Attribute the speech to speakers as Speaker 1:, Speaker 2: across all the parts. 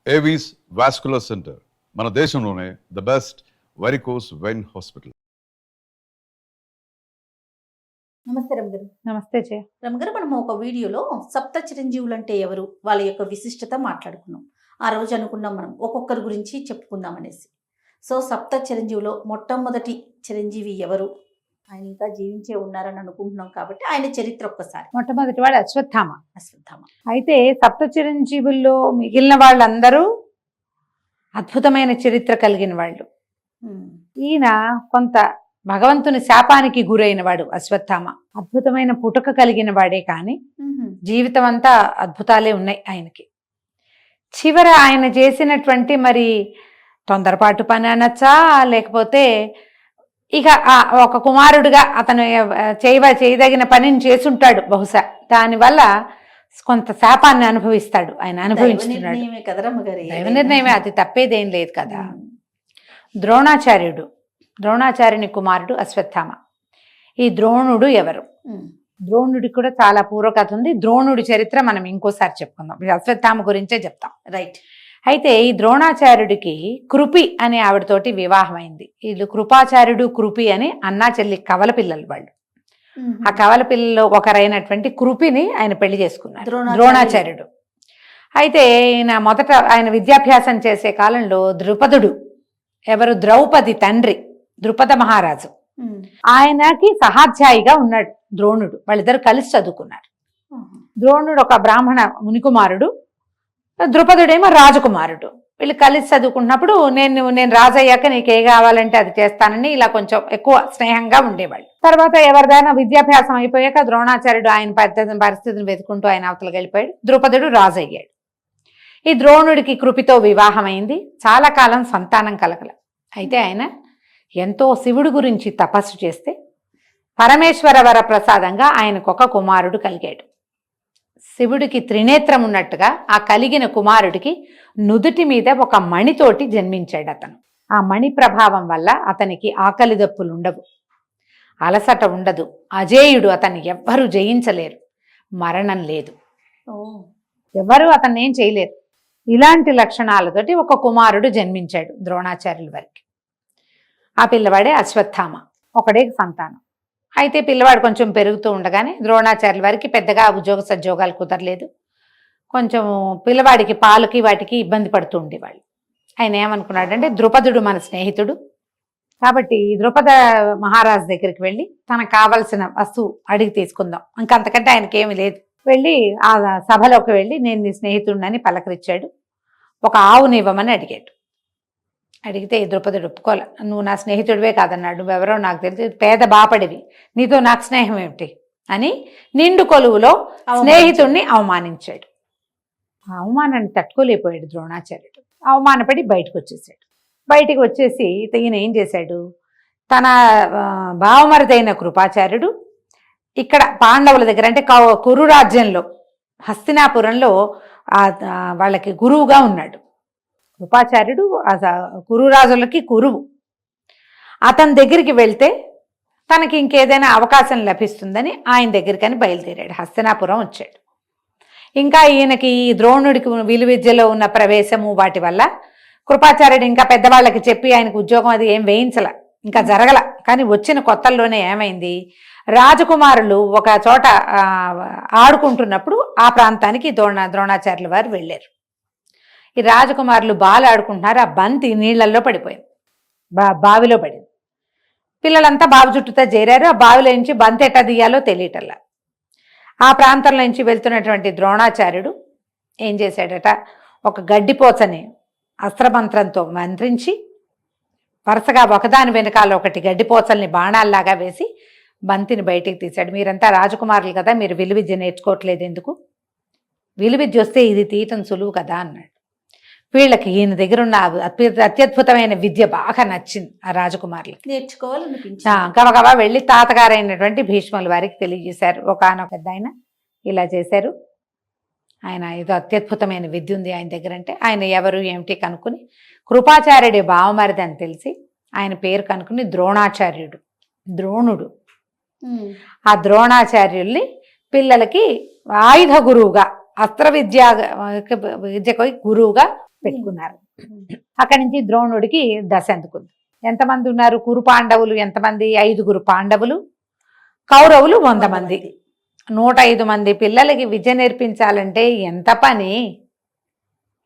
Speaker 1: Avis vascular centre మన దేశంలోనే the best varicose vein hospital.
Speaker 2: నమస్తే రమగారు.
Speaker 3: నమస్తే జయ.
Speaker 2: రమగారు, మనం ఒక వీడియోలో సప్త చిరంజీవులు అంటే ఎవరు, వాళ్ళ యొక్క విశిష్టత మాట్లాడుకున్నాం. ఆ రోజు అనుకున్నాం మనం ఒక్కొక్కరి గురించి చెప్పుకుందాం అనేసి. సో సప్త చిరంజీవులో మొట్టమొదటి చిరంజీవి ఎవరు, ఆయన ఇంకా జీవించే ఉన్నారని అనుకుంటున్నాం కాబట్టి ఆయన చరిత్ర ఒక్కసారి.
Speaker 3: మొట్టమొదటి వాడు అశ్వత్థామ.
Speaker 2: అశ్వత్థామ.
Speaker 3: అయితే సప్త చిరంజీవుల్లో మిగిలిన వాళ్ళందరూ అద్భుతమైన చరిత్ర కలిగిన వాళ్ళు. ఈయన కొంత భగవంతుని శాపానికి గురైన వాడు అశ్వత్థామ. అద్భుతమైన పుట్టుక కలిగిన వాడే కానీ జీవితం అంతా అద్భుతాలే ఉన్నాయి ఆయనకి. చివర ఆయన చేసినటువంటి మరి తొందరపాటు పని అనొచ్చా, లేకపోతే ఇక ఒక కుమారుడిగా అతను చేయదగిన పనిని చేసుంటాడు బహుశా. దానివల్ల కొంత శాపాన్ని అనుభవిస్తాడు, ఆయన అనుభవించుతున్నాడు. దైవ నిర్ణయమే, అది తప్పేదేం లేదు కదా. ద్రోణాచార్యుని కుమారుడు అశ్వత్థామ. ఈ ద్రోణుడు ఎవరు? ద్రోణుడికి కూడా చాలా పూర్వకథ ఉంది. ద్రోణుడి చరిత్ర మనం ఇంకోసారి చెప్పుకుందాం, అశ్వత్థామ గురించే చెప్తాం.
Speaker 2: రైట్.
Speaker 3: అయితే ఈ ద్రోణాచార్యుడికి కృపి అనే ఆవిడతోటి వివాహం అయింది. వీళ్ళు కృపాచార్యుడు కృపి అని అన్నా చెల్లి కవల పిల్లలు వాళ్ళు. ఆ కవల పిల్లల్లో ఒకరైనటువంటి కృపిని ఆయన పెళ్లి చేసుకున్నారు ద్రోణాచార్యుడు. అయితే ఈయన మొదట ఆయన విద్యాభ్యాసం చేసే కాలంలో ద్రుపదుడు, ఎవరు ద్రౌపది తండ్రి ద్రుపద మహారాజు, ఆయనకి సహాధ్యాయిగా ఉన్నాడు ద్రోణుడు. వాళ్ళిద్దరు కలిసి చదువుకున్నారు. ద్రోణుడు ఒక బ్రాహ్మణ మునికుమారుడు, ద్రుపదుడేమో రాజకుమారుడు. వీళ్ళు కలిసి చదువుకున్నప్పుడు నేను రాజయ్యాక నీకే కావాలంటే అది చేస్తానని ఇలా కొంచెం ఎక్కువ స్నేహంగా ఉండేవాళ్ళు. తర్వాత ఎవరిదైనా విద్యాభ్యాసం అయిపోయాక ద్రోణాచార్యుడు ఆయన పరిస్థితిని వెతుకుంటూ ఆయన అవతలకి వెళ్ళిపోయాడు. ద్రుపదుడు రాజు అయ్యాడు. ఈ ద్రోణుడికి కృపితో వివాహం అయింది. చాలా కాలం సంతానం కలగల. అయితే ఆయన ఎంతో శివుడి గురించి తపస్సు చేస్తే పరమేశ్వర వర ప్రసాదంగా ఆయనకొక కుమారుడు కలిగాడు. శివుడికి త్రినేత్రం ఉన్నట్టుగా ఆ కలిగిన కుమారుడికి నుదుటి మీద ఒక మణితోటి జన్మించాడు అతను. ఆ మణి ప్రభావం వల్ల అతనికి ఆకలి దప్పులు ఉండవు, అలసట ఉండదు, అజేయుడు, అతన్ని ఎవ్వరూ జయించలేరు, మరణం లేదు, ఎవరు అతన్ని ఏం చేయలేరు. ఇలాంటి లక్షణాలతోటి ఒక కుమారుడు జన్మించాడు ద్రోణాచార్యుల వారికి. ఆ పిల్లవాడే అశ్వత్థామ. ఒకడే సంతానం. అయితే పిల్లవాడు కొంచెం పెరుగుతూ ఉండగానే ద్రోణాచార్యుల వారికి పెద్దగా ఉద్యోగ సద్యోగాలు కుదరలేదు. కొంచెం పిల్లవాడికి పాలకి వాటికి ఇబ్బంది పడుతూ ఉండేవాళ్ళు. ఆయన ఏమనుకున్నాడంటే, ద్రుపదుడు మన స్నేహితుడు కాబట్టి ద్రుపద మహారాజు దగ్గరికి వెళ్ళి తనకు కావలసిన వస్తువు అడిగి తీసుకుందాం, ఇంకంతకంటే ఆయనకేమీ లేదు. వెళ్ళి ఆ సభలోకి వెళ్ళి నేను నీ స్నేహితుడినని పలకరించాడు. ఒక ఆవుని ఇవ్వమని అడిగాడు. అడిగితే ద్రుపదుడు ఒప్పుకోలే. నువ్వు నా స్నేహితుడివే కాదన్నాడు, నువ్వెవరో నాకు తెలిసి పేద బాపడివి, నీతో నాకు స్నేహం ఏమిటి అని నిండు కొలువులో స్నేహితుడిని అవమానించాడు. ఆ అవమానాన్ని తట్టుకోలేకపోయాడు ద్రోణాచార్యుడు. అవమానపడి బయటకు వచ్చేసాడు. బయటికి వచ్చేసి ఈయన ఏం చేశాడు, తన భావమరిదైన కృపాచార్యుడు ఇక్కడ పాండవుల దగ్గర అంటే కురు రాజ్యంలో హస్తినాపురంలో వాళ్ళకి గురువుగా ఉన్నాడు. కృపాచార్యుడు కురురాజులకి గురువు. అతని దగ్గరికి వెళ్తే తనకి ఇంకేదైనా అవకాశం లభిస్తుందని ఆయన దగ్గరికని బయలుదేరాడు. హస్తినాపురం వచ్చాడు. ఇంకా ఈయనకి ద్రోణుడికి విలువిద్యలో ఉన్న ప్రవేశము వాటి వల్ల కృపాచార్యుడు ఇంకా పెద్దవాళ్ళకి చెప్పి ఆయనకు ఉద్యోగం అది ఏం వేయించల, ఇంకా జరగల. కానీ వచ్చిన కొత్తల్లోనే ఏమైంది, రాజకుమారులు ఒక చోట ఆడుకుంటున్నప్పుడు ఆ ప్రాంతానికి ద్రోణాచార్యుల వారు వెళ్ళారు. ఈ రాజకుమారులు బాలు ఆడుకుంటున్నారు. ఆ బంతి నీళ్లలో పడిపోయింది, బావిలో పడింది. పిల్లలంతా బావి చుట్టూతో చేరారు. ఆ బావిలో నుంచి బంతి ఎట్టా తీయాలో తెలియటల్లా. ఆ ప్రాంతంలో నుంచి వెళ్తున్నటువంటి ద్రోణాచార్యుడు ఏం చేశాడట, ఒక గడ్డిపోచని అస్త్రమంత్రంతో మంత్రించి వరుసగా ఒకదాని వెనకాల ఒకటి గడ్డిపోచల్ని బాణాల్లాగా వేసి బంతిని బయటికి తీశాడు. మీరంతా రాజకుమారులు కదా, మీరు విలువిద్య నేర్చుకోవట్లేదు ఎందుకు, విలువిద్య వస్తే ఇది తీయటం సులువు కదా అన్నాడు. వీళ్ళకి ఈయన దగ్గర ఉన్న అత్యద్భుతమైన విద్య బాగా నచ్చింది ఆ రాజకుమారులకి.
Speaker 2: నేర్చుకోవాలనిపించింది.
Speaker 3: గబగబా వెళ్ళి తాతగారైనటువంటి భీష్ముల వారికి తెలియజేశారు. ఒకనొక పెద్ద ఆయన ఇలా చేశారు, ఆయన ఏదో అత్యద్భుతమైన విద్య ఉంది ఆయన దగ్గర. అంటే ఆయన ఎవరు ఏమిటి కనుక్కుని కృపాచార్యుడి భావమరిది అని తెలిసి ఆయన పేరు కనుక్కుని ద్రోణాచార్యుడు, ద్రోణుడు. ఆ ద్రోణాచార్యుల్ని పిల్లలకి ఆయుధ గురువుగా అస్త్ర విద్యకు గురువుగా పెట్టుకున్నారు. అక్కడి నుంచి ద్రోణుడికి దశ అందుకుంది. ఎంతమంది ఉన్నారు? కురు పాండవులు ఎంతమంది? 5 పాండవులు, కౌరవులు 100 మంది. 105 మంది పిల్లలకి విద్య నేర్పించాలంటే ఎంత పని,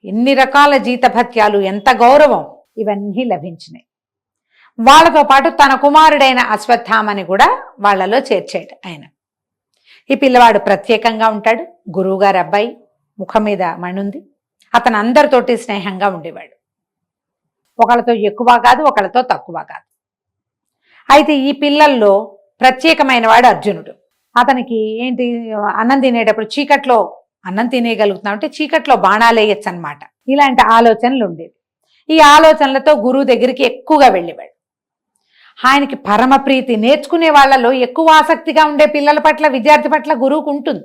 Speaker 3: ఎన్ని రకాల జీతభత్యాలు, ఎంత గౌరవం, ఇవన్నీ లభించినాయి. వాళ్ళతో పాటు తన కుమారుడైన అశ్వత్థామని కూడా వాళ్ళలో చేర్చాడు ఆయన. ఈ పిల్లవాడు ప్రత్యేకంగా ఉంటాడు. గురువుగారు అబ్బాయి, ముఖం మీద మణుంది. అతను అందరితోటి స్నేహంగా ఉండేవాడు. ఒకళ్ళతో ఎక్కువ కాదు, ఒకళ్ళతో తక్కువ కాదు. అయితే ఈ పిల్లల్లో ప్రత్యేకమైన వాడు అర్జునుడు. అతనికి ఏంటి, అన్నం తినేటప్పుడు చీకట్లో అన్నం తినేయగలుగుతున్నాం అంటే చీకట్లో బాణాలు వేయచ్చు అనమాట. ఇలాంటి ఆలోచనలు ఉండేవి. ఈ ఆలోచనలతో గురువు దగ్గరికి ఎక్కువగా వెళ్ళేవాడు. ఆయనకి పరమ ప్రీతి, నేర్చుకునే వాళ్ళలో ఎక్కువ ఆసక్తిగా ఉండే పిల్లల పట్ల, విద్యార్థి పట్ల గురువుకు ఉంటుంది.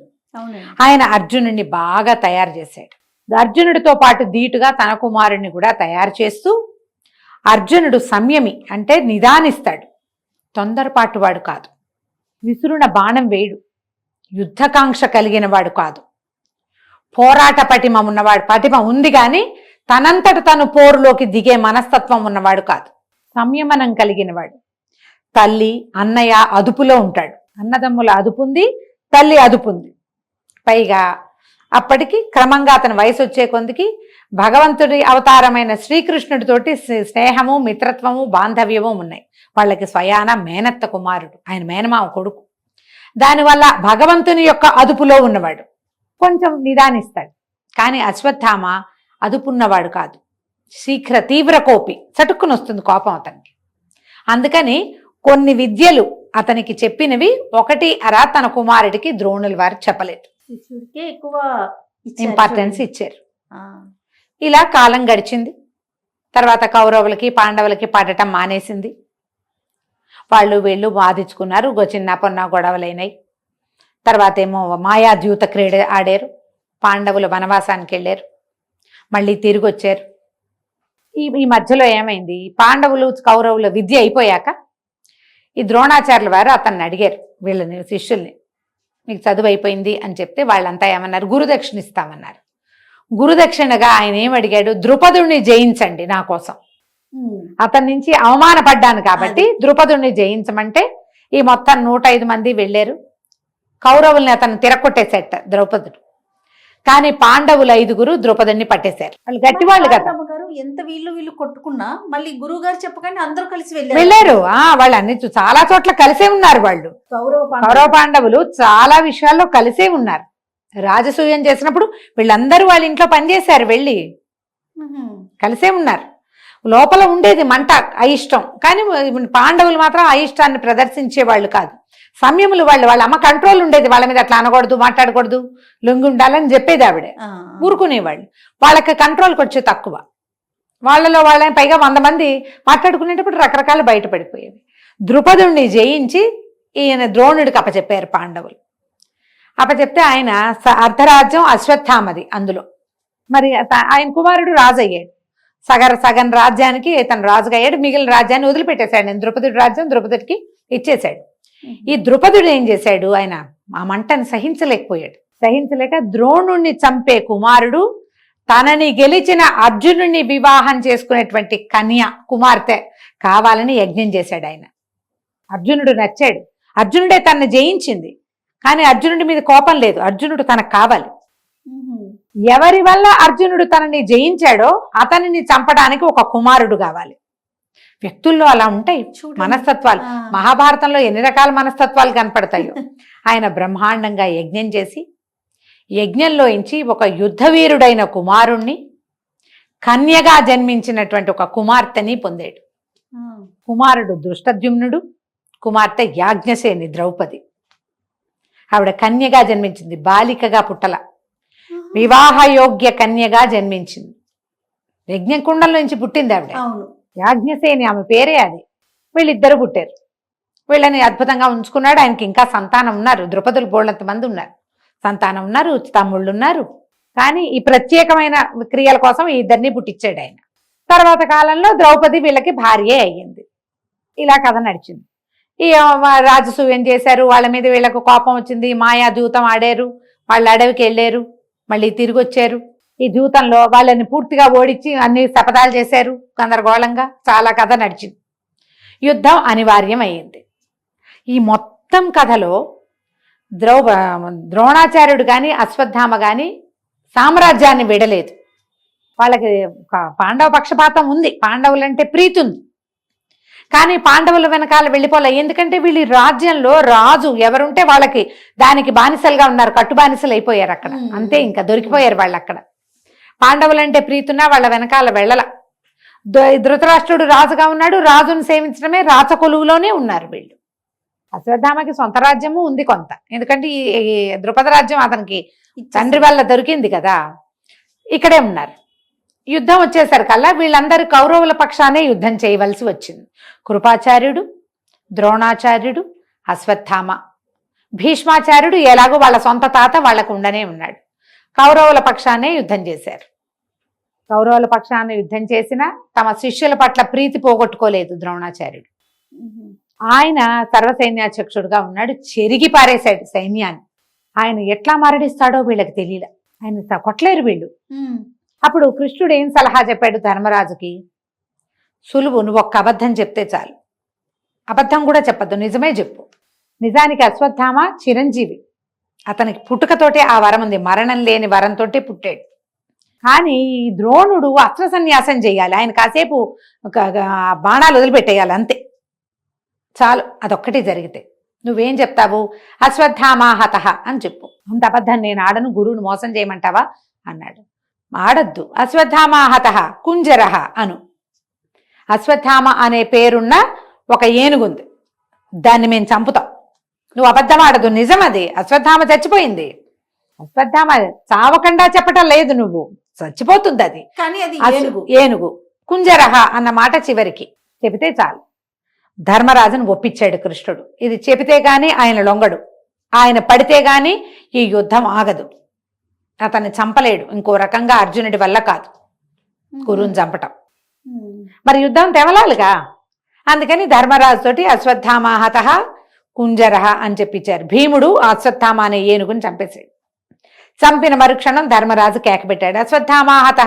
Speaker 3: ఆయన అర్జునుడిని బాగా తయారు చేశాడు. అర్జునుడితో పాటు ధీటుగా తన కుమారుడిని కూడా తయారు చేస్తూ, అర్జునుడు సంయమి అంటే నిదానిస్తాడు, తొందరపాటు వాడు కాదు, విసురున బాణం వేయడు, యుద్ధకాంక్ష కలిగిన వాడు కాదు, పోరాట పటిమ ఉన్నవాడు. పటిమ ఉంది కానీ తనంతట తను పోరులోకి దిగే మనస్తత్వం ఉన్నవాడు కాదు, సంయమనం కలిగిన వాడు. తల్లి అన్నయ్య అదుపులో ఉంటాడు. అన్నదమ్ముల అదుపుంది, తల్లి అదుపుంది. పైగా అప్పటికి క్రమంగా అతని వయసు వచ్చే కొందికి భగవంతుడి అవతారమైన శ్రీకృష్ణుడితోటి స్నేహము, మిత్రత్వము, బాంధవ్యము ఉన్నాయి. వాళ్ళకి స్వయాన మేనత్త కుమారుడు, ఆయన మేనమామ కొడుకు. దానివల్ల భగవంతుని యొక్క అదుపులో ఉన్నవాడు, కొంచెం నిదానిస్తాడు. కానీ అశ్వత్థామ అదుపున్నవాడు కాదు, శీఘ్ర తీవ్ర కోపి, చటుక్కుని వస్తుంది కోపం అతనికి. అందుకని కొన్ని విద్యలు అతనికి చెప్పినవి ఒకటి అరా తన కుమారుడికి ద్రోణుల వారు చెప్పలేదు,
Speaker 2: శిష్యుడికే ఎక్కువ
Speaker 3: ఇంపార్టెన్స్ ఇచ్చారు. ఇలా కాలం గడిచింది. తర్వాత కౌరవులకి పాండవులకి పడటం మానేసింది. వాళ్ళు వీళ్ళు బాధించుకున్నారు, చిన్న పొన్న గొడవలైనాయి. తర్వాత ఏమో మాయాద్యూత క్రీడ ఆడారు. పాండవులు వనవాసానికి వెళ్ళారు, మళ్ళీ తిరిగి వచ్చారు. ఈ మధ్యలో ఏమైంది, పాండవులు కౌరవుల విద్య అయిపోయాక ఈ ద్రోణాచార్యుల వారు అతన్ని అడిగారు, వీళ్ళని శిష్యుల్ని, మీకు చదువు అయిపోయింది అని చెప్తే వాళ్ళంతా ఏమన్నారు, గురుదక్షిణ ఇస్తామన్నారు. గురుదక్షిణగా ఆయన ఏం అడిగాడు, ద్రుపదుడిని జయించండి నా కోసం. అతని నుంచి అవమానపడ్డాను కాబట్టి ద్రుపదుడిని జయించమంటే ఈ మొత్తం 105 మంది వెళ్ళారు. కౌరవుల్ని అతను తిరగొట్టేసేట ద్రౌపదుడు. కానీ పాండవులు 5 ద్రౌపదుడిని పట్టేశారు. వాళ్ళు గట్టివాళ్ళు కదా.
Speaker 2: ఎంత వీళ్ళు కొట్టుకున్నా మళ్ళీ గురువు గారు చెప్పగానే అందరూ కలిసి
Speaker 3: వెళ్ళారు. వాళ్ళు అన్ని చాలా చోట్ల కలిసే ఉన్నారు. వాళ్ళు కౌరవ పాండవులు చాలా విషయాల్లో కలిసే ఉన్నారు. రాజసూయం చేసినప్పుడు వీళ్ళందరూ వాళ్ళ ఇంట్లో పనిచేశారు, వెళ్ళి కలిసే ఉన్నారు. లోపల ఉండేది మంట, అయిష్టం. కానీ పాండవులు మాత్రం అయిష్టాన్ని ప్రదర్శించే వాళ్ళు కాదు, సంయములు వాళ్ళు. వాళ్ళ అమ్మ కంట్రోల్ ఉండేది, వాళ్ళ మీద అట్లా అనకూడదు, మాట్లాడకూడదు, లొంగి ఉండాలని చెప్పేది ఆవిడ. ఊరుకునేవాళ్ళు. వాళ్ళకి కంట్రోల్కి వచ్చే తక్కువ. వాళ్ళలో వాళ్ళని పైగా 100 మంది మాట్లాడుకునేటప్పుడు రకరకాలు బయటపడిపోయేవి. ద్రుపదుడిని జయించి ఈయన ద్రోణుడికి అప్పచెప్పారు పాండవులు. అప్పచెప్తే ఆయన అర్ధరాజ్యం అశ్వత్థామది అందులో. మరి ఆయన కుమారుడు రాజు అయ్యాడు. సగం రాజ్యానికి తను రాజుగా అయ్యాడు. మిగిలిన రాజ్యాన్ని వదిలిపెట్టేశాడు. నేను ద్రుపదుడి రాజ్యం ద్రుపదుడికి ఇచ్చేశాడు. ఈ ద్రుపదుడు ఏం చేశాడు, ఆయన ఆ మంటను సహించలేక ద్రోణుణ్ణి చంపే కుమారుడు తనని గెలిచిన అర్జునుడిని వివాహం చేసుకునేటువంటి కన్య కుమార్తె కావాలని యజ్ఞం చేశాడు ఆయన. అర్జునుడు నచ్చాడు, అర్జునుడే తనని జయించింది. కానీ అర్జునుడి మీద కోపం లేదు, అర్జునుడు తనకు కావాలి. ఎవరి వల్ల అర్జునుడు తనని జయించాడో అతనిని చంపడానికి ఒక కుమారుడు కావాలి. వ్యక్తుల్లో అలా ఉంటాయి మనస్తత్వాలు. మహాభారతంలో ఎన్ని రకాల మనస్తత్వాలు కనపడతాయో. ఆయన బ్రహ్మాండంగా యజ్ఞం చేసి యజ్ఞంలోంచి ఒక యుద్ధవీరుడైన కుమారుణ్ణి, కన్యగా జన్మించినటువంటి ఒక కుమార్తెని పొందాడు. కుమారుడు దృష్టద్యుమ్నుడు, కుమార్తె యాజ్ఞసేని ద్రౌపది. ఆవిడ కన్యగా జన్మించింది, బాలికగా పుట్టల, వివాహయోగ్య కన్యగా జన్మించింది. యజ్ఞకుండంలో నుంచి పుట్టింది ఆవిడ. యాజ్ఞసేని ఆమె పేరే అది. వీళ్ళిద్దరు పుట్టారు. వీళ్ళని అద్భుతంగా ఉంచుకున్నాడు. ఆయనకి ఇంకా సంతానం ఉన్నారు, ద్రుపదులు బోళ్ళంత మంది ఉన్నారు, సంతానం ఉన్నారు, తమ్ముళ్ళు ఉన్నారు. కానీ ఈ ప్రత్యేకమైన క్రియల కోసం ఈ ఇద్దరిని పుట్టించాడు ఆయన. తర్వాత కాలంలో ద్రౌపది వీళ్ళకి భార్యే అయ్యింది. ఇలా కథ నడిచింది. ఈ రాజసూయం చేశారు, వాళ్ళ మీద వీళ్ళకు కోపం వచ్చింది, మాయాదూతం ఆడారు, వాళ్ళు అడవికి వెళ్ళారు, మళ్ళీ తిరిగి వచ్చారు. ఈ జీవితంలో వాళ్ళని పూర్తిగా ఓడించి అన్ని శపథాలు చేశారు. గందరగోళంగా చాలా కథ నడిచింది. యుద్ధం అనివార్యం అయ్యింది. ఈ మొత్తం కథలో ద్రోణాచార్యుడు కానీ అశ్వత్థామ కానీ సామ్రాజ్యాన్ని విడలేదు. వాళ్ళకి పాండవ పక్షపాతం ఉంది, పాండవులంటే ప్రీతి ఉంది. కానీ పాండవుల వెనకాల వెళ్ళిపోలే. ఎందుకంటే వీళ్ళు రాజ్యంలో రాజు ఎవరుంటే వాళ్ళకి దానికి బానిసలుగా ఉన్నారు, కట్టు బానిసలు అయిపోయారు అక్కడ. అంతే, ఇంకా దొరికిపోయారు వాళ్ళు అక్కడ. పాండవులంటే ప్రీతున్నా వాళ్ళ వెనకాల వెళ్ళల. ధృతరాష్ట్రుడు రాజుగా ఉన్నాడు, రాజును సేవించడమే రాచకొలువులోనే ఉన్నారు వీళ్ళు. అశ్వత్థామకి సొంత రాజ్యము ఉంది కొంత, ఎందుకంటే ఈ ద్రుపద రాజ్యం అతనికి తండ్రి వల్ల దొరికింది కదా. ఇక్కడే ఉన్నారు. యుద్ధం వచ్చేసరికల్లా వీళ్ళందరూ కౌరవుల పక్షానే యుద్ధం చేయవలసి వచ్చింది. కృపాచార్యుడు, ద్రోణాచార్యుడు, అశ్వత్థామ, భీష్మాచార్యుడు ఎలాగో వాళ్ళ సొంత తాత వాళ్ళకు ఉండనే ఉన్నాడు. కౌరవుల పక్షానే యుద్ధం చేశారు. కౌరవుల పక్షాన్ని యుద్ధం చేసినా తమ శిష్యుల పట్ల ప్రీతి పోగొట్టుకోలేదు ద్రోణాచార్యుడు. ఆయన సర్వసైన్యాధ్యక్షుడుగా ఉన్నాడు. చెరిగి పారేశాడు సైన్యాన్ని. ఆయన ఎట్లా మరణిస్తాడో వీళ్ళకి తెలియలే. ఆయన కొట్టలేరు వీళ్ళు. అప్పుడు కృష్ణుడు ఏం సలహా చెప్పాడు ధర్మరాజుకి? సులువు, నువ్వు ఒక్క అబద్ధం చెప్తే చాలు. అబద్ధం కూడా చెప్పద్దు, నిజమే చెప్పు. నిజానికి అశ్వత్థామ చిరంజీవి, అతనికి పుట్టుకతోటే ఆ వరం ఉంది, మరణం లేని వరంతో పుట్టాడు. కానీ ఈ ద్రోణుడు అస్త్ర సన్యాసం చేయాలి, ఆయన కాసేపు బాణాలు వదిలిపెట్టేయాలి, అంతే చాలు. అదొక్కటి జరిగితే నువ్వేం చెప్తావు? అశ్వత్థామాహత అని చెప్పు. అంత అబద్ధం నేను ఆడను, గురువును మోసం చేయమంటావా అన్నాడు. ఆడద్దు, అశ్వత్థామాహత కుంజరహ అను. అశ్వత్థామ అనే పేరున్న ఒక ఏనుగుంది, దాన్ని మేము చంపుతాం. నువ్వు అబద్ధం ఆడదు, నిజం అది. అశ్వత్థామ చచ్చిపోయింది. అశ్వత్థామ చావకుండా చెప్పటం లేదు, నువ్వు చచ్చిపోతుంది అది.
Speaker 2: కానీ అది
Speaker 3: ఏనుగు. కుంజరహ అన్న మాట చివరికి చెబితే చాలు. ధర్మరాజును ఒప్పించాడు కృష్ణుడు. ఇది చెబితే గాని ఆయన లొంగడు, ఆయన పడితే గాని ఈ యుద్ధం ఆగదు. అతన్ని చంపలేడు ఇంకో రకంగా, అర్జునుడి వల్ల కాదు గురువుని చంపటం. మరి యుద్ధం తెవలాలిగా. అందుకని ధర్మరాజు తోటి అశ్వత్థామాహత కుంజరహ అని చెప్పించారు. భీముడు అశ్వత్థామ అనే ఏనుగుని చంపేశాడు. చంపిన మరుక్షణం ధర్మరాజు కేకబెట్టాడు, అశ్వత్థామాహత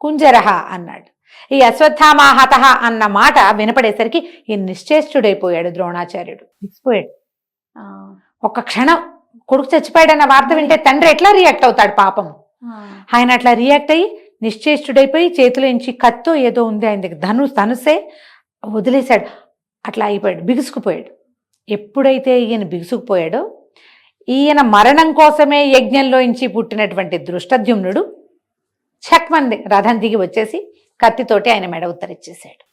Speaker 3: కుంజరహ అన్నాడు. ఈ అశ్వత్థామాహత అన్న మాట వినపడేసరికి ఈ నిశ్చేష్టుడైపోయాడు ద్రోణాచార్యుడు. విసిపోయాడు. ఒక్క క్షణం కొడుకు చచ్చిపోయాడన్న వార్త వింటే తండ్రి ఎట్లా రియాక్ట్ అవుతాడు పాపం. ఆయన అట్లా రియాక్ట్ అయ్యి నిశ్చేష్టుడైపోయి చేతిలోంచి కత్తో ఏదో ఉంది ఆయన దగ్గర, ధనుసే వదిలేశాడు. అట్లా అయిపోయాడు, బిగుసుకుపోయాడు. ఎప్పుడైతే ఈయన బిగుసుకుపోయాడో, ఈయన మరణం కోసమే యజ్ఞంలోంచి పుట్టినటువంటి దృష్టద్యుమ్నుడు చక్మంది రథం దిగి వచ్చేసి కత్తితోటి ఆయన మెడ ఉత్తరిచ్చేసాడు.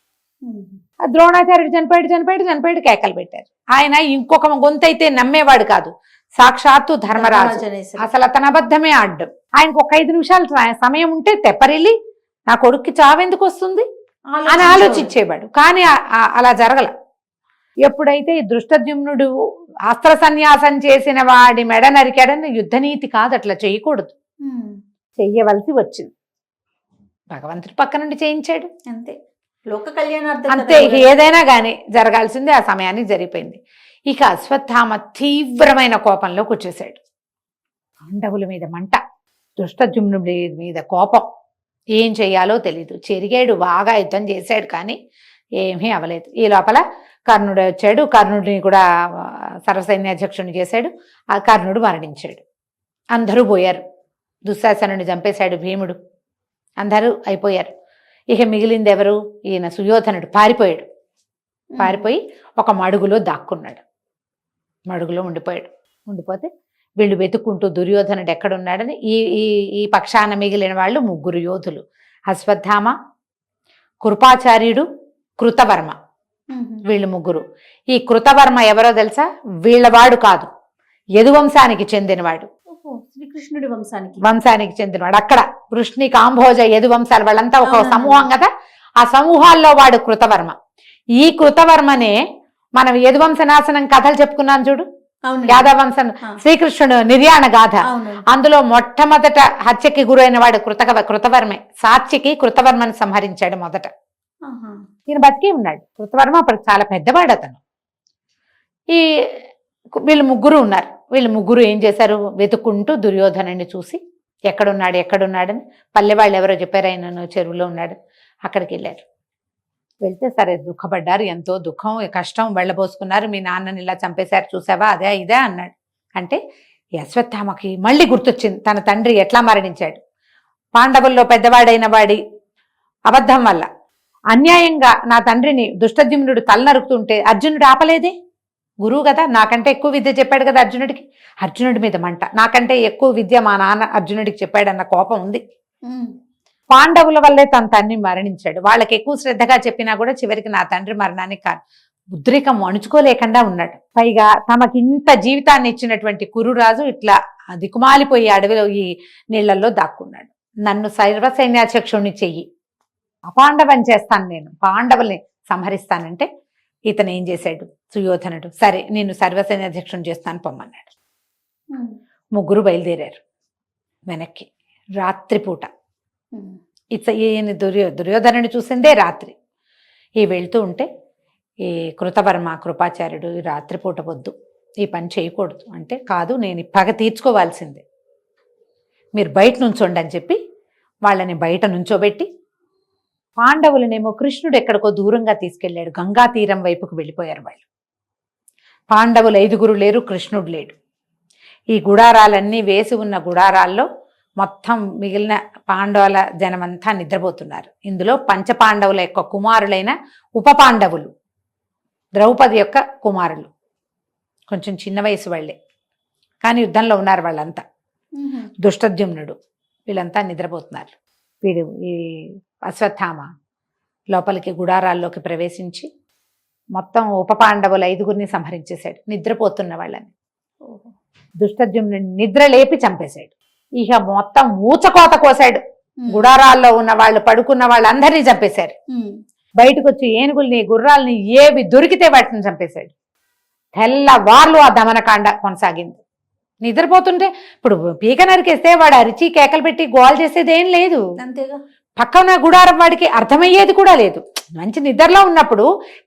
Speaker 3: ద్రోణాచార్యుడు చనిపోయాడు కేకలు పెట్టారు. ఆయన ఇంకొక గొంతు అయితే నమ్మేవాడు కాదు, సాక్షాత్తు ధర్మరాజు. అసలు అతను అబద్ధమే ఆడ్డం. ఆయనకు ఒక 5 నిమిషాలు సమయం ఉంటే తెప్పరిల్లి నా కొడుక్కి చావెందుకు వస్తుంది అని ఆలోచించేవాడు. కానీ అలా జరగల. ఎప్పుడైతే ఈ దృష్టద్యుమ్నుడు అస్త్ర సన్యాసం చేసిన వాడి మెడ నరికాడని, యుద్ధనీతి కాదు, అట్లా చేయకూడదు, చెయ్యవలసి వచ్చింది. భగవంతుడి పక్క నుండి చేయించాడు, అంతే.
Speaker 2: లోక కళ్యాణార్థం
Speaker 3: అంతే. ఏదైనా కానీ జరగాల్సిందే, ఆ సమయానికి జరిగిపోయింది. ఇక అశ్వత్థామ తీవ్రమైన కోపంలోకి వచ్చేసాడు. పాండవుల మీద మంట, దృష్టద్యుమ్నుడి మీద కోపం. ఏం చెయ్యాలో తెలీదు. చెరిగాడు, బాగా యుద్ధం చేశాడు, కానీ ఏమీ అవలేదు. ఈ లోపల కర్ణుడు వచ్చాడు. కర్ణుడిని కూడా సర్వసైన్యాధ్యక్షుడిని చేశాడు. ఆ కర్ణుడు మరణించాడు. అందరూ పోయారు. దుశ్శాసనుడిని చంపేశాడు భీముడు. అందరూ అయిపోయారు. ఇక మిగిలింది ఎవరు? ఈయన సుయోధనుడు పారిపోయాడు. పారిపోయి ఒక మడుగులో దాక్కున్నాడు. మడుగులో ఉండిపోతే వీళ్ళు వెతుక్కుంటూ దుర్యోధనుడు ఎక్కడున్నాడని ఈ పక్షాన మిగిలిన వాళ్ళు 3 యోధులు, అశ్వత్థామ, కృపాచార్యుడు, కృతవర్మ. వీళ్ళు 3. ఈ కృతవర్మ ఎవరో తెలుసా? వీళ్ళవాడు కాదు, యదువంశానికి చెందినవాడు.
Speaker 2: శ్రీకృష్ణుడి
Speaker 3: వంశానికి చెందినవాడు. అక్కడ వృష్ణి, కాంభోజ, యదువంశాలు వాళ్ళంతా ఒక సమూహం కదా. ఆ సమూహాల్లో వాడు కృతవర్మ. ఈ కృతవర్మనే మనం యదువంశ నాశనం కథలు చెప్పుకున్నాం చూడు, యాదవంశం, శ్రీకృష్ణుడు నిర్యాణ గాథ, అందులో మొట్టమొదట హత్యకి గురైన వాడు కృతవర్మే. సాత్యకి కృతవర్మను సంహరించాడు మొదట. ఈయన బతికే ఉన్నాడు. కృతవర్మ అప్పుడు చాలా పెద్దవాడు అతను. వీళ్ళు 3 ఉన్నారు. వీళ్ళు 3 ఏం చేశారు? వెతుక్కుంటూ దుర్యోధనుడిని చూసి ఎక్కడున్నాడని పల్లె వాళ్ళు ఎవరో చెప్పారు, ఆయన చెరువులో ఉన్నాడు. అక్కడికి వెళ్ళారు. వెళ్తే సరే దుఃఖపడ్డారు, ఎంతో దుఃఖం కష్టం వెళ్ళబోసుకున్నారు. మీ నాన్నని ఇలా చంపేశారు చూసావా, అదే ఇదే అన్నాడు. అంటే ఈ అశ్వత్థామకి మళ్ళీ గుర్తొచ్చింది తన తండ్రి ఎట్లా మరణించాడు. పాండవుల్లో పెద్దవాడైన వాడి అబద్ధం వల్ల అన్యాయంగా నా తండ్రిని దుష్టద్యుమ్నుడు తల నరుకుతుంటే అర్జునుడు ఆపలేదే. గురువు కదా, నాకంటే ఎక్కువ విద్య చెప్పాడు కదా అర్జునుడికి. అర్జునుడి మీద మంట, నాకంటే ఎక్కువ విద్య మా నాన్న అర్జునుడికి చెప్పాడన్న కోపం ఉంది. పాండవుల వల్లే తన తండ్రి మరణించాడు, వాళ్ళకి ఎక్కువ శ్రద్ధగా చెప్పినా కూడా చివరికి నా తండ్రి మరణానికి ఉద్రేకం అణుచుకోలేకుండా ఉన్నాడు. పైగా తమకి ఇంత జీవితాన్ని ఇచ్చినటువంటి కురురాజు ఇట్లా దిక్కుమాలిపోయి అడవిలో ఈ నీళ్లలో దాక్కున్నాడు. నన్ను సర్వసైన్యాధ్యక్షుణ్ణి చెయ్యి, అపాండవం చేస్తాను, నేను పాండవుల్ని సంహరిస్తానంటే ఇతను ఏం చేశాడు సుయోధనుడు, సరే నేను సర్వసైన్యాధ్యక్షుని చేస్తాను పొమ్మన్నాడు. ముగ్గురు బయలుదేరారు వెనక్కి. రాత్రిపూట ఈయన దుర్యోధనుని చూసిందే రాత్రి. ఈ వెళ్తూ ఉంటే ఈ కృతవర్మ కృపాచార్యుడు ఈ రాత్రిపూట వద్దు, ఈ పని చేయకూడదు అంటే, కాదు నేను పగ తీర్చుకోవాల్సిందే, మీరు బయట నుంచోండి అని చెప్పి వాళ్ళని బయట నుంచోబెట్టి పాండవులనేమో కృష్ణుడు ఎక్కడికో దూరంగా తీసుకెళ్లాడు. గంగా తీరం వైపుకు వెళ్ళిపోయారు వాళ్ళు. పాండవులు 5 లేరు, కృష్ణుడు లేడు. ఈ గుడారాలన్నీ వేసి ఉన్న గుడారాల్లో మొత్తం మిగిలిన పాండవుల జనమంతా నిద్రపోతున్నారు. ఇందులో పంచపాండవుల యొక్క కుమారులైన ఉప పాండవులు, ద్రౌపది యొక్క కుమారులు, కొంచెం చిన్న వయసు వాళ్ళే కానీ యుద్ధంలో ఉన్నారు వాళ్ళంతా. దుష్టద్యుమ్నుడు, వీళ్ళంతా నిద్రపోతున్నారు. వీడు ఈ అశ్వత్థామ లోపలికి గుడారాల్లోకి ప్రవేశించి మొత్తం ఉప పాండవులు 5 సంహరించేశాడు, నిద్రపోతున్న వాళ్ళని. దుష్టద్యుమ్నుడిని నిద్ర లేపి చంపేశాడు. ఇక మొత్తం ఊచకోత కోసాడు. గుడారాల్లో ఉన్న వాళ్ళు, పడుకున్న వాళ్ళందరినీ చంపేశారు. బయటకు వచ్చి ఏనుగుల్ని గుర్రాల్ని ఏవి దొరికితే వాటిని చంపేశాడు. తెల్లవార్లు ఆ దమనకాండ కొనసాగింది. నిద్రపోతుంటే ఇప్పుడు పీక నరికేస్తే వాడు అరిచి కేకలు పెట్టి గోల్ చేసేది ఏం లేదు.
Speaker 2: అంతేగా,
Speaker 3: పక్కన గుడారం వాడికి అర్థమయ్యేది కూడా లేదు. మంచి నిద్రలో ఉన్నప్పుడు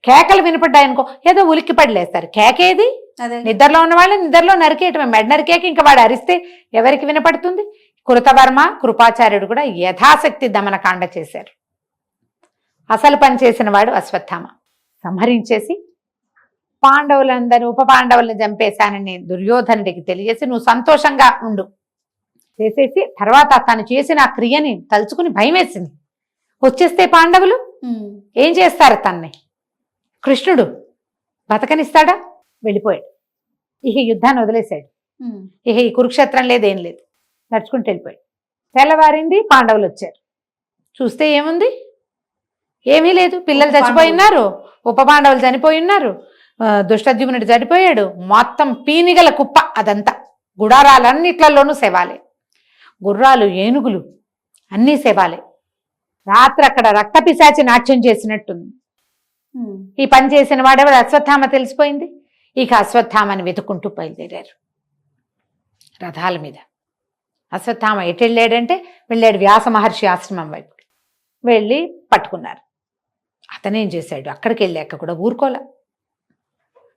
Speaker 3: కేకలు వినపడ్డాయనుకో ఏదో ఉలిక్కి పడిలేస్తారు. కేకేది నిద్రలో ఉన్న వాళ్ళని నిద్రలో నరికేయటమే. మెడ నరికేకి ఇంకా వాడు అరిస్తే ఎవరికి వినపడుతుంది? కృతవర్మ కృపాచార్యుడు కూడా యథాశక్తి దమనకాండ చేశారు. అసలు పని చేసిన వాడు అశ్వత్థామ. సంహరించేసి పాండవులందరూ ఉప పాండవుల్ని చంపేశానని దుర్యోధనుడికి తెలియజేసి నువ్వు సంతోషంగా ఉండు చేసేసి, తర్వాత తను చేసిన ఆ క్రియని తలుచుకుని భయం వేసింది. వచ్చేస్తే పాండవులు ఏం చేస్తారు తన్ని? కృష్ణుడు బతకనిస్తాడా? వెళ్ళిపోయాడు. ఇక యుద్ధాన్ని వదిలేశాడు. ఇక ఈ కురుక్షేత్రం లేదు, ఏం లేదు, నడుచుకుంటూ వెళ్ళిపోయాడు. తెల్లవారింది, పాండవులు వచ్చారు. చూస్తే ఏముంది? ఏమీ లేదు. పిల్లలు చచ్చిపోయి ఉన్నారు, ఉప పాండవులు చనిపోయి ఉన్నారు, దుష్టద్యుమ్నుడు చనిపోయాడు. మొత్తం పీనిగల కుప్ప అదంతా. గుడారాలన్నిట్లలోనూ శవాలే, గుర్రాలు ఏనుగులు అన్నీ శవాలే. రాత్రి అక్కడ రక్తపిశాచి నాట్యం చేసినట్టుంది. ఈ పని చేసిన వాడెవడు? అశ్వత్థామ తెలిసిపోయింది. ఇక అశ్వత్థామని వెతుక్కుంటూ బయలుదేరారు రథాల మీద. అశ్వత్థామ ఎటు వెళ్ళాడంటే వెళ్ళాడు వ్యాస మహర్షి ఆశ్రమం వైపు. వెళ్ళి పట్టుకున్నారు. అతనేం చేశాడు? అక్కడికి వెళ్ళాక కూడా ఊరుకోలే.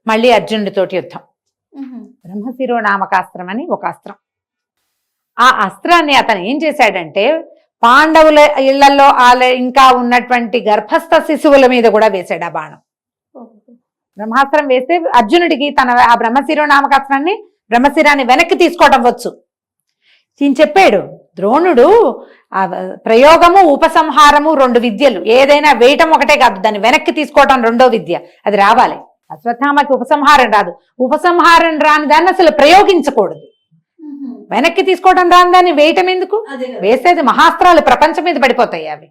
Speaker 3: మళ్ళీ అర్జునుడితోటి యుద్ధం. బ్రహ్మశిరో నామకాస్త్రం అని ఒక అస్త్రం. ఆ అస్త్రాన్ని అతను ఏం చేశాడంటే పాండవుల ఇళ్లలో ఇంకా ఉన్నటువంటి గర్భస్థ శిశువుల మీద కూడా వేశాడు ఆ బాణం. బ్రహ్మాస్త్రం వేస్తే అర్జునుడికి తన ఆ బ్రహ్మశిరో నామకాస్త్రాన్ని, బ్రహ్మశిరాన్ని వెనక్కి తీసుకోవటం వచ్చు. ఈయన చెప్పాడు ద్రోణుడు, ఆ ప్రయోగము ఉపసంహారము 2 విద్యలు. ఏదైనా వేయటం ఒకటే కాదు, దాన్ని వెనక్కి తీసుకోవటం 2వ విద్య. అది రావాలి. అశ్వత్థామకి ఉపసంహారం రాదు. ఉపసంహారం రాని దాన్ని అసలు ప్రయోగించకూడదు. వెనక్కి తీసుకోవడం రాని దాన్ని వేయటం ఎందుకు? వేసేది మహాస్త్రాలు ప్రపంచం మీద పడిపోతాయి అవి.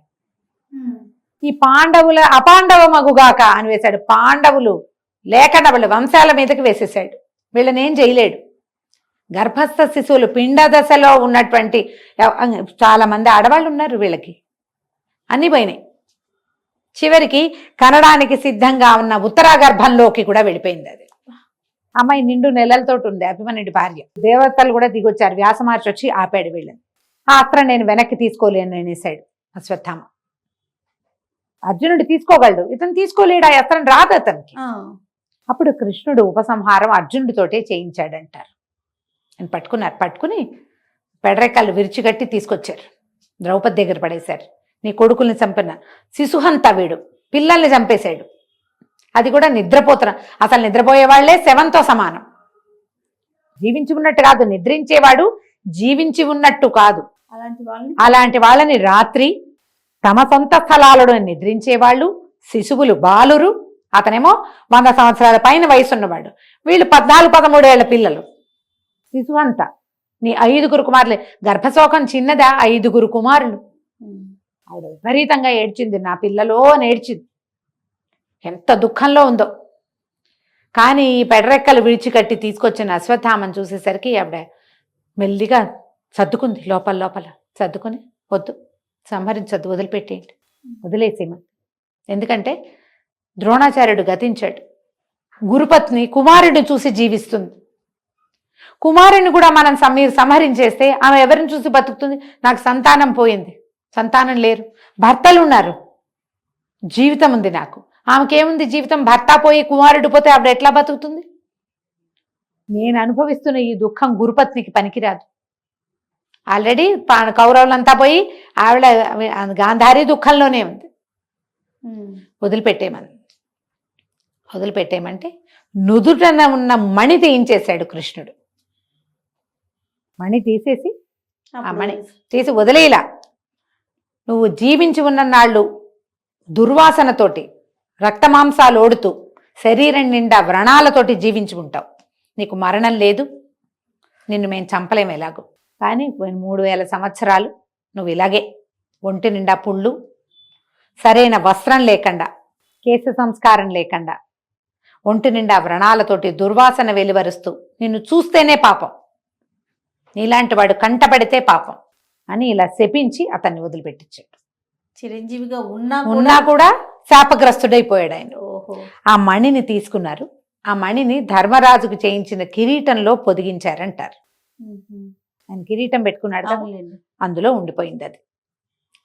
Speaker 3: ఈ పాండవుల అపాండవ మగుగాక అని వేశాడు. పాండవులు లేకుండా వాళ్ళ వంశాల మీదకి వేసేసాడు. వీళ్ళని ఏం చేయలేడు. గర్భస్థ శిశువులు, పిండ దశలో ఉన్నటువంటి చాలా మంది ఆడవాళ్ళు ఉన్నారు, వీళ్ళకి అన్ని పోయినాయి. చివరికి కనడానికి సిద్ధంగా ఉన్న ఉత్తరా గర్భంలోకి కూడా వెళ్ళిపోయింది. అది అమ్మాయి నిండు నెలలతోటి ఉంది, అభిమన్యుడి భార్య. దేవతలు కూడా దిగొచ్చారు. వ్యాస మహర్షి వచ్చి ఆపాడు వీళ్ళని. ఆ అస్త్రం నేను వెనక్కి తీసుకోలేను అనేసాడు అశ్వత్థామ. అర్జునుడు తీసుకోగలడు, ఇతను తీసుకోలేడు. ఆ అస్త్రం రాదు అతనికి. అప్పుడు కృష్ణుడు ఉపసంహారం అర్జునుడితోటే చేయించాడంటారు. అని పట్టుకున్నారు. పట్టుకుని పెడరెక్కలు విరిచిగట్టి తీసుకొచ్చారు. ద్రౌపది దగ్గర పడేశారు. నీ కొడుకుల్ని చంపిన శిశుహంత వీడు, పిల్లల్ని చంపేశాడు. అది కూడా నిద్రపోతున్న, అసలు నిద్రపోయే వాళ్లే శవంతో సమానం. జీవించి ఉన్నట్టు కాదు, నిద్రించేవాడు జీవించి ఉన్నట్టు కాదు. అలాంటి వాళ్ళని రాత్రి తమ సొంత స్థలాలలో నిద్రించేవాళ్ళు, శిశువులు, బాలురు. అతనేమో 100 సంవత్సరాల పైన వయసున్నవాడు, వీళ్ళు 14-13 ఏళ్ల పిల్లలు. శిశువంతా నీ 5 కుమారులే. గర్భశోకం చిన్నదా, 5 కుమారులు. ఆవిడ విపరీతంగా ఏడ్చింది, నా పిల్లలో ఏడ్చింది, ఎంత దుఃఖంలో ఉందో. కానీ ఈ పెడరెక్కలు విడిచికట్టి తీసుకొచ్చిన అశ్వత్థామని చూసేసరికి ఆవిడ మెల్లిగా సర్దుకుంది, లోపల సర్దుకుని, వద్దు సంహరించద్దు, వదిలిపెట్టేయండి, వదిలేసేమని. ఎందుకంటే ద్రోణాచార్యుడు గతించాడు. గురుపత్ని కుమారుడిని చూసి జీవిస్తుంది. కుమారుని కూడా మనం మీరు సంహరించేస్తే ఆమె ఎవరిని చూసి బతుకుతుంది? నాకు సంతానం పోయింది, సంతానం లేరు, భర్తలు ఉన్నారు, జీవితం ఉంది నాకు. ఆమెకేముంది జీవితం? భర్త పోయి కుమారుడు పోతే ఆవిడ ఎట్లా బతుకుతుంది? నేను అనుభవిస్తున్న ఈ దుఃఖం గురుపత్నికి పనికిరాదు. ఆల్రెడీ కౌరవులంతా పోయి ఆవిడ గాంధారి దుఃఖంలోనే ఉంది. వదిలిపెట్టేయమంటే నుదుటన ఉన్న మణి తీయించేశాడు కృష్ణుడు. మణి తీసేసి, ఆ మణి తీసి వదిలేలా, నువ్వు జీవించి ఉన్న నాళ్ళు దుర్వాసనతోటి రక్తమాంసాలు ఓడుతూ శరీరం నిండా వ్రణాలతోటి జీవించి ఉంటావు, నీకు మరణం లేదు, నిన్ను మేము చంపలేము ఎలాగో. కానీ 3000 సంవత్సరాలు నువ్వు ఇలాగే ఒంటి నిండా పుళ్ళు, సరైన వస్త్రం లేకుండా, కేశ సంస్కారం లేకుండా, ఒంటి నిండా వ్రణాలతోటి దుర్వాసన వెలువరుస్తూ నిన్ను చూస్తేనే పాపం, నీలాంటి వాడు కంటపడితే పాపం అని ఇలా శపించి అతన్ని వదిలిపెట్టించాడు.
Speaker 2: చిరంజీవిగా
Speaker 3: ఉన్నా కూడా శాపగ్రస్తుడైపోయాడు ఆయన. ఆ మణిని తీసుకున్నారు. ఆ మణిని ధర్మరాజుకు చేయించిన కిరీటంలో పొదిగించారంటారు. ఆయన కిరీటం పెట్టుకున్నాడు కదా, అందులో ఉండిపోయింది అది.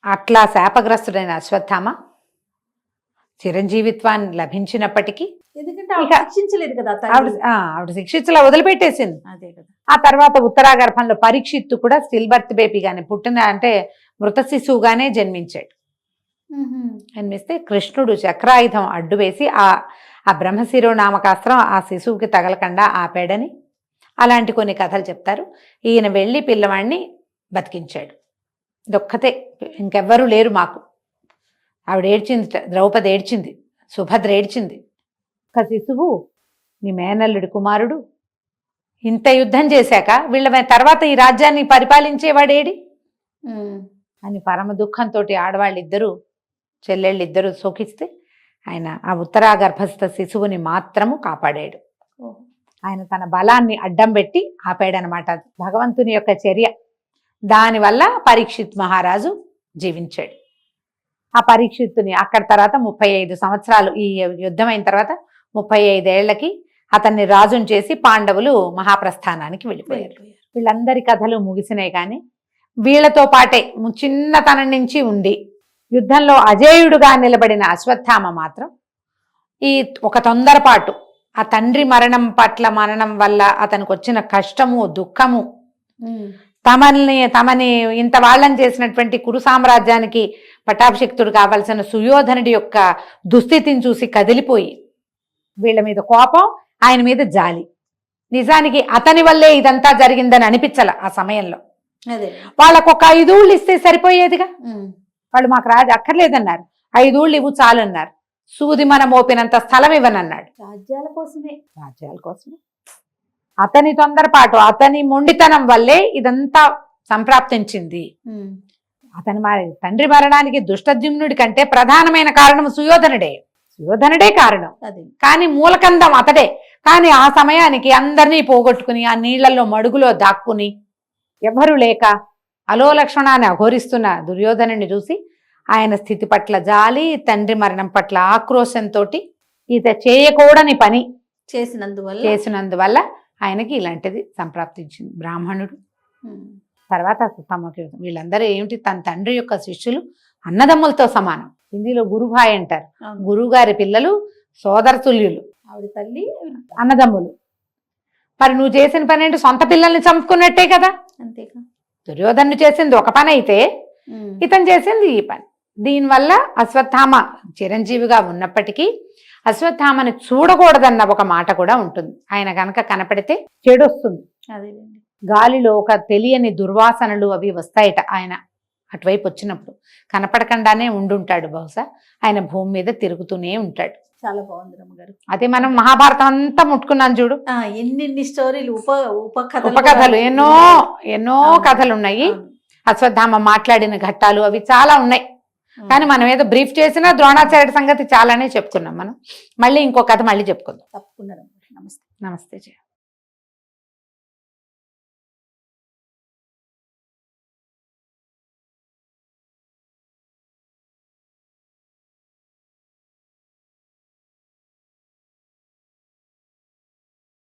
Speaker 3: అట్లా శాపగ్రస్తుడైన అశ్వత్థామ చిరంజీవిత్వాన్ని లభించినప్పటికీ,
Speaker 2: ఎందుకంటే శిక్షించలేదు కదా
Speaker 3: ఆవిడ శిక్షించలా వదిలిపెట్టేసింది.
Speaker 2: అదే కదా.
Speaker 3: ఆ తర్వాత ఉత్తరాగర్భంలో పరీక్షిత్తు కూడా స్టిల్ బర్త్ బేబీగానే పుట్టిన, అంటే మృత శిశువుగానే జన్మించాడు. జన్మిస్తే కృష్ణుడు చక్రాయుధం అడ్డు వేసి ఆ బ్రహ్మశిరో నామకాస్త్రం ఆ శిశువుకి తగలకుండా ఆపాడని అలాంటి కొన్ని కథలు చెప్తారు. ఈయన వెళ్ళి పిల్లవాడిని బతికించాడు. ఇదొక్కతే, ఇంకెవ్వరూ లేరు మాకు. ఆవిడ ఏడ్చింది, ద్రౌపది ఏడ్చింది, సుభద్ర ఏడ్చింది. ఒక శిశువు నీ మేనల్లుడి కుమారుడు ఇంత యుద్ధం చేశాక వీళ్ళ తర్వాత ఈ రాజ్యాన్ని పరిపాలించేవాడేడి అని పరమ దుఃఖంతో ఆడవాళ్ళిద్దరూ చెల్లెళ్ళిద్దరూ శోకిస్తే ఆయన ఆ ఉత్తరాగర్భస్థ శిశువుని మాత్రము కాపాడాడు. ఆయన తన బలాన్ని అడ్డం పెట్టి ఆపాడనమాట. భగవంతుని యొక్క చర్య. దానివల్ల పరీక్షిత్ మహారాజు జీవించాడు. ఆ పరీక్షిత్తుని అక్కడ తర్వాత 35 సంవత్సరాలు, ఈ యుద్ధం అయిన తర్వాత 35 ఏళ్లకి అతన్ని రాజుని చేసి పాండవులు మహాప్రస్థానానికి వెళ్ళిపోయారు. వీళ్ళందరి కథలు ముగిసినాయి. కానీ వీళ్లతో పాటే చిన్నతనం నుంచి ఉండి యుద్ధంలో అజేయుడుగా నిలబడిన అశ్వత్థామ మాత్రం ఈ ఒక తొందరపాటు, ఆ తండ్రి మరణం వల్ల అతనికి వచ్చిన కష్టము, దుఃఖము, తమని ఇంత వాళ్ళని చేసినటువంటి కురు సామ్రాజ్యానికి పట్టాభిషిక్తుడు కావలసిన సుయోధనుడి యొక్క దుస్థితిని చూసి కదిలిపోయి వీళ్ళ మీద కోపం, ఆయన మీద జాలి. నిజానికి అతని వల్లే ఇదంతా జరిగిందని అనిపించాల ఆ సమయంలో. వాళ్ళకు ఒక 5 ఊళ్ళు ఇస్తే సరిపోయేదిగా. వాళ్ళు మాకు రాజు అక్కర్లేదన్నారు, 5 ఊళ్ళు ఇవ్వు చాలన్నారు. సూది మన మోపినంత స్థలం ఇవ్వనన్నాడు.
Speaker 2: రాజ్యాల కోసమే.
Speaker 3: అతని తొందరపాటు, అతని మొండితనం వల్లే ఇదంతా సంప్రాప్తించింది. అతని తండ్రి మరణానికి దుష్టద్యుమ్నుడి కంటే ప్రధానమైన కారణం సుయోధనుడే కారణం. కానీ మూలకందం అతడే. కానీ ఆ సమయానికి అందరినీ పోగొట్టుకుని ఆ నీళ్లలో మడుగులో దాక్కుని ఎవరు లేక అలోలక్షణాన్ని అఘోరిస్తున్న దుర్యోధనుని చూసి ఆయన స్థితి పట్ల జాలి, తండ్రి మరణం పట్ల ఆక్రోశంతో ఈత చేయకూడని పని చేసినందువల్ల ఆయనకి ఇలాంటిది సంప్రాప్తించింది. బ్రాహ్మణుడు తర్వాత తమకి వీళ్ళందరూ ఏమిటి, తన తండ్రి యొక్క శిష్యులు అన్నదమ్ములతో సమానం. హిందీలో గురుభాయ్ అంటారు. గురువు గారి పిల్లలు సోదరతుల్యులు,
Speaker 2: ఆవిడ తల్లి
Speaker 3: అన్నదమ్ములు. మరి నువ్వు చేసిన పని ఏంటి? సొంత పిల్లల్ని చంపుకున్నట్టే కదా.
Speaker 2: అంతేగా.
Speaker 3: దుర్యోధనుడు చేసింది ఒక పని అయితే ఇతను చేసింది ఈ పని. దీనివల్ల అశ్వత్థామ చిరంజీవిగా ఉన్నప్పటికీ అశ్వత్థామని చూడకూడదన్న ఒక మాట కూడా ఉంటుంది. ఆయన కనుక కనపడితే చెడు వస్తుంది.
Speaker 2: అదేలేండి.
Speaker 3: గాలిలో ఒక తెలియని దుర్వాసనలు అవి వస్తాయట. ఆయన అటువైపు వచ్చినప్పుడు కనపడకుండానే ఉండుంటాడు. బహుశా ఆయన భూమి మీద తిరుగుతూనే ఉంటాడు.
Speaker 2: చాలా బాగుంది రమ్మగారు.
Speaker 3: అదే మనం మహాభారతం అంతా ముట్టుకున్నాం చూడు.
Speaker 2: ఎన్ని స్టోరీలు
Speaker 3: ఉపకథలు ఎన్నో కథలు ఉన్నాయి. అశ్వత్థామ మాట్లాడిన ఘట్టాలు అవి చాలా ఉన్నాయి. కానీ మనం ఏదో బ్రీఫ్ చేసినా ద్రోణాచార్యుడి సంగతి చాలానే చెప్పుకున్నాం. మనం మళ్ళీ ఇంకో కథ మళ్ళీ చెప్పుకుందాం.
Speaker 2: తప్పకుండా. నమస్తే.
Speaker 3: నమస్తే జయ.